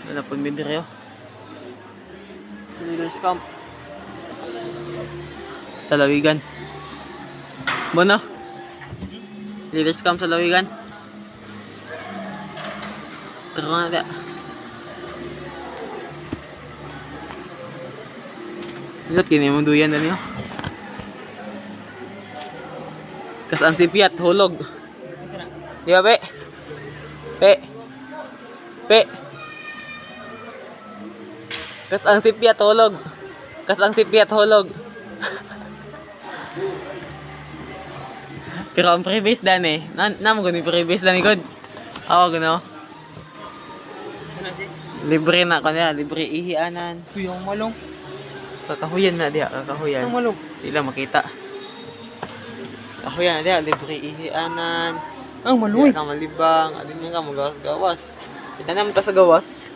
Wala po midryo. Leaders camp. Sa Lawigan. Bono? Leaders camp sa Lawigan. Tara na natin. Ilat kini mong duyan na niyo. Kas ang sipiat, hulog. Di ba, pe? Pe? Pe? Kas ang sipiat, hulog. Kas ang sipiat, hulog. Pero ang pre-base dan eh. Namo gani pre-base dan igod. Awa gano. Libre na ko niya, libre ihianan. Uy, ang malong. Kakahuyan na diha, kakahuyan. Ang malong. Di lang makita. Kakahuyan na diha, libre ihianan. Ang maluwi. Di ka malibang, adin ka magawas-gawas. Kita naman ta sa gawas.